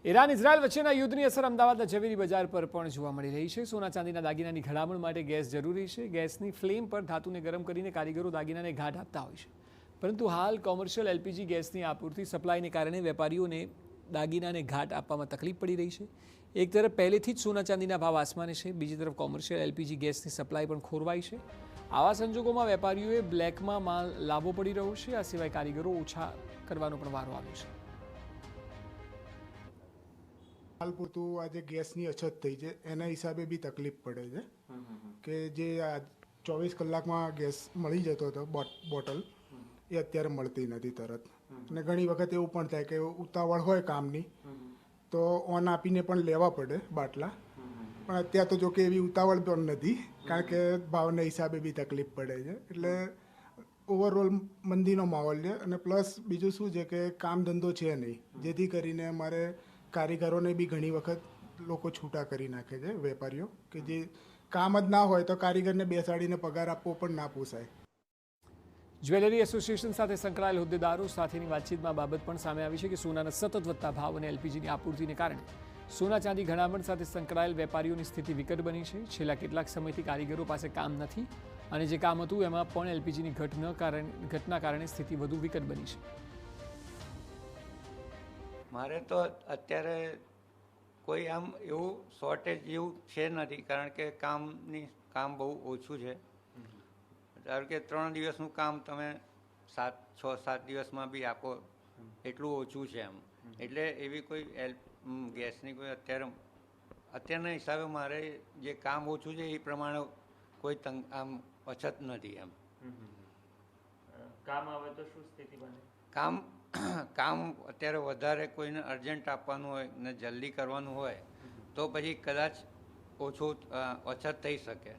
Iran Israel વચ્ચેના યુદ્ધની અસર અમદાવાદના ઝવેરી બજાર પર પણ જોવા મળી રહી છે। સોના ચાંદીના દાગીનાની ઘડામણ માટે ગેસ જરૂરી છે। ગેસની ફ્લેમ પર ધાતુને ગરમ કરીને કારીગરો દાગીનાને ઘાટ આપતા હોય છે, પરંતુ હાલ કોમર્શિયલ એલપીજી ગેસની આપૂર્તિ સપ્લાયને કારણે વેપારીઓને દાગીનાને ઘાટ આપવામાં તકલીફ પડી રહી છે। એક તરફ પહેલેથી જ સોના ચાંદીના ભાવ આસમાને છે, બીજી તરફ કોમર્શિયલ એલપીજી ગેસની સપ્લાય પણ ખોરવાઈ છે। આવા સંજોગોમાં વેપારીઓએ બ્લેકમાં માલ લાવવો પડી રહ્યો છે। આ સિવાય કારીગરો ઓછા કરવાનો પણ વારો આવ્યો છે। હાલ પૂરતું આજે ગેસની અછત થઈ છે, એના હિસાબે બી તકલીફ પડે છે કે જે આ 24 કલાકમાં ગેસ મળી જતો હતો બોટલ, એ અત્યારે મળતી નથી તરત। અને ઘણી વખત એવું પણ થાય કે ઉતાવળ હોય કામની તો ઓન આપીને પણ લેવા પડે બાટલા, પણ અત્યારે તો જો કે એવી ઉતાવળ પણ નથી, કારણ કે ભાવના હિસાબે બી તકલીફ પડે છે। એટલે ઓવરઓલ મંદીનો માહોલ છે। અને પ્લસ બીજું શું છે કે કામ ધંધો છે નહીં, જેથી કરીને અમારે કારીગરોને બી ઘણી વખત લોકો છૂટા કરી નાખે છે, વેપારીઓ, કે જે કામ જ ના હોય તો કારીગરને બેસાડીને પગાર આપવો પણ ના પોસાય। જ્વેલરી એસોસિએશન સાથે સંકળાયેલ હોદ્દેદારો સાથેની વાતચીતમાં બાબત પણ સામે આવી છે કે સોનાના સતત વધતા ભાવ અને એલપીજીની આપૂર્તિને કારણે સોના ચાંદી ઘડામણ સાથે સંકળાયેલ વેપારીઓની સ્થિતિ વિકટ બની છે। છેલ્લા કેટલાક સમયથી કારીગરો પાસે કામ નથી, અને જે કામ હતું એમાં પણ એલપીજીની ઘટના કારણે સ્થિતિ વધુ વિકટ બની છે। મારે તો અત્યારે કોઈ આમ એવું શોર્ટેજ જેવું છે નથી, કારણ કે કામ બહુ ઓછું છે। ધારો કે 3 દિવસનું કામ તમે 6-7 દિવસમાં બી આપો, એટલું ઓછું છે એમ। એટલે એવી કોઈ ગેસની કોઈ અત્યારના હિસાબે મારે જે કામ ઓછું છે એ પ્રમાણે કોઈ આમ અછત નથી એમ। કામ આવે તો શું સ્થિતિ બને? કામ અત્યારે વધારે કોઈને અર્જન્ટ આપવાનું હોય ને જલ્દી કરવાનું હોય તો પછી કદાચ ઓછું અછત થઈ શકે।